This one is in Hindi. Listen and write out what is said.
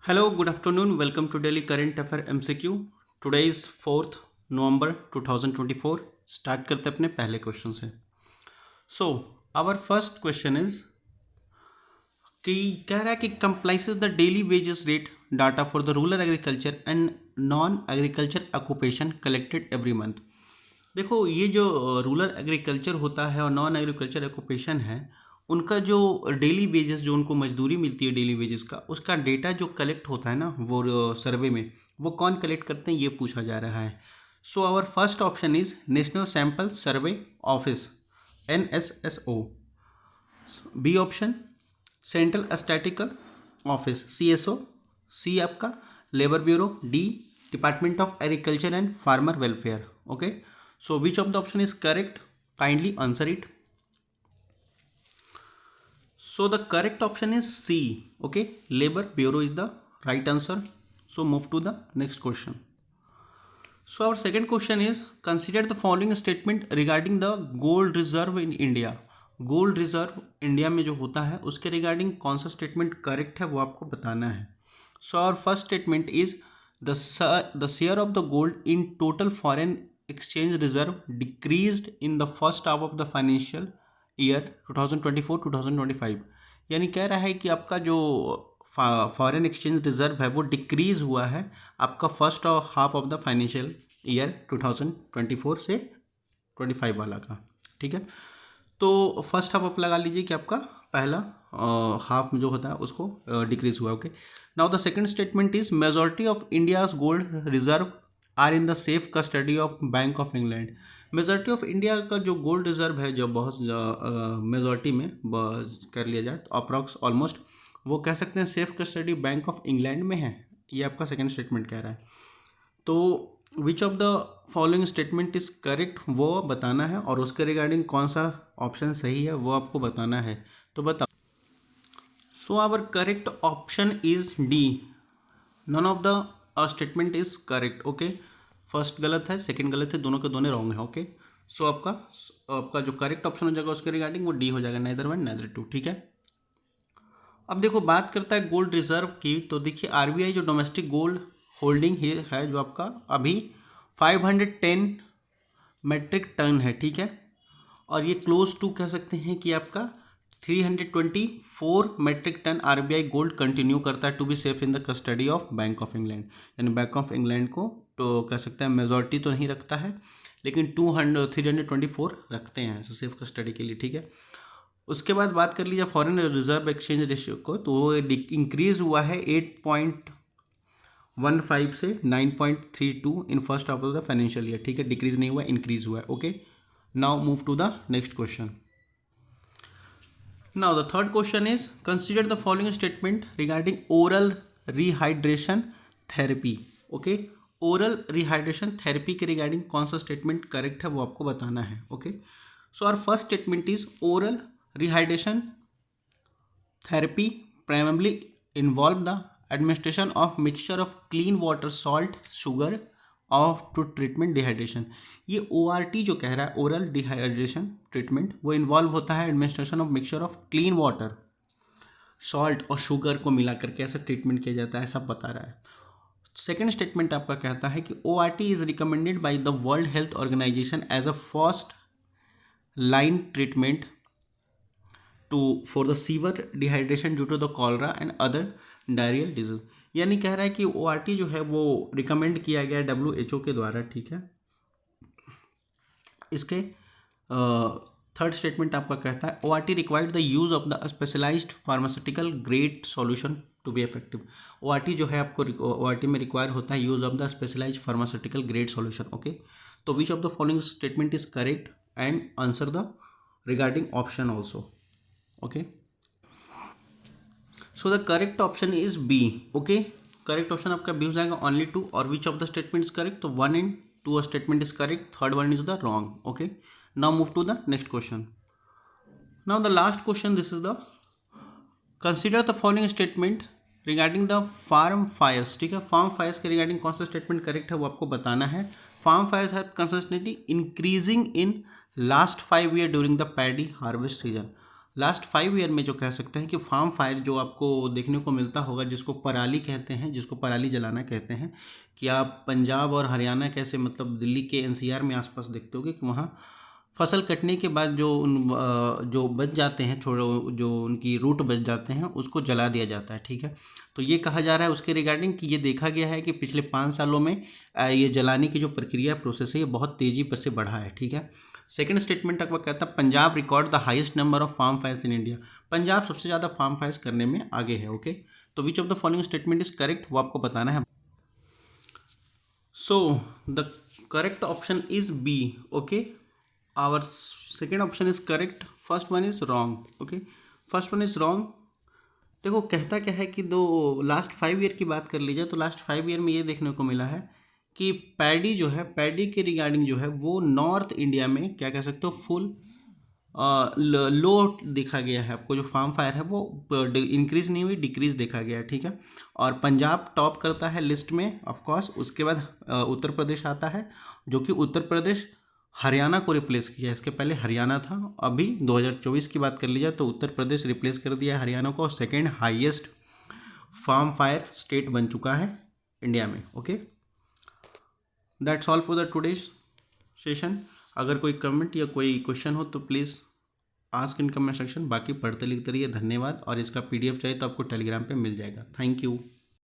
Hello, good afternoon. Welcome to Daily Current Affair MCQ. Today is 4th November 2024. Start करते हैं अपने पहले क्वेश्चन से. So our first question is कि कह रहा है कि compiles the daily wages rate data for the rural agriculture and non agriculture occupation collected every month. देखो, ये जो रूरल एग्रीकल्चर होता है और नॉन एग्रीकल्चर ऑक्यूपेशन है, उनका जो डेली वेजेस, जो उनको मजदूरी मिलती है डेली वेजेस का, उसका डेटा जो कलेक्ट होता है ना वो सर्वे में, वो कौन कलेक्ट करते हैं ये पूछा जा रहा है. So our first option is National Sample Survey Office, NSSO. B option Central Statical Office, CSO. C आपका labour bureau. D department of agriculture and farmer welfare. Okay, so which of the option is correct? Kindly answer it. So the correct option is C. Okay, labor bureau is the right answer. So move to the next question. So our second question is, consider the following statement regarding the gold reserve in India. Gold reserve India में जो होता है उसके रिगार्डिंग कौन सा स्टेटमेंट करेक्ट है वो आपको बताना है. So our first statement is the share of the gold in total foreign exchange reserve decreased in the first half of the financial year 2024-2025. यानी कह रहा है कि आपका जो फॉरेन एक्सचेंज रिजर्व है वो डिक्रीज हुआ है आपका first half of the financial year 2024 से 25 वाला का. ठीक है, तो फर्स्ट हाफ आप लगा लीजिए कि आपका पहला हाफ जो होता है उसको डिक्रीज हुआ. Okay, now the second statement is majority of India's gold reserve are in the safe custody of Bank of England. Majority of India का जो गोल्ड रिजर्व है, जो बहुत मेजॉरिटी में कर लिया जाए तो अप्रॉक्स ऑलमोस्ट वो कह सकते हैं safe custody bank of England में है. ये आपका सेकंड स्टेटमेंट कह रहा है. तो which of the following statement is correct वो बताना है और उसके रिगार्डिंग कौन सा ऑप्शन सही है वो आपको बताना है. तो बताओ. So our correct option is D. None of the statement is correct. Okay, first गलत है, सेकंड गलत है, दोनों के दोनों रॉन्ग है. ओके, सो आपका जो करेक्ट ऑप्शन हो जाएगा उसके रिगार्डिंग वो डी हो जाएगा, नाइदर वन नाइदर टू. ठीक है, अब देखो बात करता है गोल्ड रिजर्व की. तो देखिए आरबीआई जो डोमेस्टिक गोल्ड होल्डिंग है जो आपका अभी 510 मेट्रिक टन है. ठीक है, और ये क्लोज टू कह सकते हैं कि आपका 324 metric ton RBI gold continue करता है to be safe in the custody of Bank of England. यानी बैंक ऑफ इंग्लैंड को तो कह सकते हैं मेजॉरिटी तो नहीं रखता है लेकिन 324 रखते हैं ऐसे सेफ कस्टडी के लिए. ठीक है, उसके बाद बात कर लीजिए फॉरेन रिजर्व एक्सचेंज रेशियो को, तो वो इंक्रीज हुआ है 8.15 से 9.32 in first half of the financial year. ठीक है, डिक्रीज नहीं हुआ, इंक्रीज हुआ है. Okay, now move to the next question. Now the third question is, consider the following statement regarding oral rehydration therapy. Okay, oral rehydration therapy के regarding कौन सा statement correct है वो आपको बताना है. Okay, so our first statement is oral rehydration therapy primarily involve the administration of mixture of clean water, salt, sugar of to treatment dehydration. ये ORT जो कह रहा है ओरल डिहाइड्रेशन ट्रीटमेंट, वो इन्वॉल्व होता है administration of mixture of clean water, salt और शुगर को मिला करके ऐसा ट्रीटमेंट किया जाता है, ऐसा बता रहा है. सेकेंड स्टेटमेंट आपका कहता है कि ORT is recommended by the World Health Organization as a first line treatment for the severe dehydration due to the cholera and other diarrhoeal disease. यानी कह रहा है कि ORT जो है वो रिकमेंड किया गया WHO के द्वारा. ठीक है, इसके थर्ड स्टेटमेंट आपका कहता है ORT required the use of the specialised pharmaceutical grade solution to be effective. ORT जो है आपको ORT में रिक्वायर होता है use of the specialised pharmaceutical grade solution. Okay, तो which of the following statement is correct and answer the regarding option also. Okay, so the correct option is B. Okay, correct option आपका बी हो जाएगा, ओनली टू. और which of the statement is correct, तो 1 and 2 statement is correct, third one is the wrong. Okay, now move to the next question. Now the last question, this is the consider the following statement regarding the farm fires. ठीक है, फार्म फायर्स के रिगार्डिंग कौन सा स्टेटमेंट करेक्ट है वो आपको बताना है. Farm fires have consistently increasing in last 5 years during the paddy harvest season. Last 5 year में जो कह सकते हैं कि फार्म फायर जो आपको देखने को मिलता होगा, जिसको पराली कहते हैं, जिसको पराली जलाना कहते हैं, कि आप पंजाब और हरियाणा कैसे मतलब दिल्ली के एनसीआर में आसपास देखते होगे कि वहाँ फसल कटने के बाद जो बच जाते हैं, छोड़ो जो उनकी रूट बच जाते हैं, उसको जला दिया जाता है। ठीक है, तो ये कहा जा रहा है उसके रिगार्डिंग कि ये देखा गया है कि पिछले 5 सालों में ये जलाने की जो प्रक्रिया प्रोसेस है ये बहुत तेज़ी पर से बढ़ा है। ठीक है, सेकंड स्टेटमेंट आपका कहता है Punjab record the highest number of farm fires in India. Punjab सबसे ज़्यादा फार्म फायर्स करने में आगे है। ओके, तो which of the following statement is correct, वो आपको बताना है। So the correct option is B. Okay, our second option is correct, first one is wrong. Okay, first one is wrong। देखो कहता क्या है कि दो लास्ट 5 ईयर की बात कर लीजिए तो लास्ट 5 ईयर में ये देखने को मिला है कि पैडी जो है, पैडी के रिगार्डिंग जो है वो नॉर्थ इंडिया में क्या कह सकते हो फुल लो देखा गया है। आपको जो फार्म फायर है वो इंक्रीज नहीं हुई, डिक्रीज देखा गया है। ठीक है, और पंजाब टॉप करता है लिस्ट में ऑफ कोर्स। उसके बाद उत्तर प्रदेश आता है, जो कि उत्तर प्रदेश हरियाणा को रिप्लेस किया। इसके पहले हरियाणा था, अभी 2024 की बात कर ली जाए तो उत्तर प्रदेश रिप्लेस कर दिया हरियाणा को, और second highest farm fire state बन चुका है इंडिया में। Okay, that's all for the today's session. अगर कोई कमेंट या कोई क्वेश्चन हो तो please ask in comment section. बाकी पढ़ते लिखते रहिए, धन्यवाद। और इसका PDF चाहिए तो आपको टेलीग्राम पे मिल जाएगा। Thank you.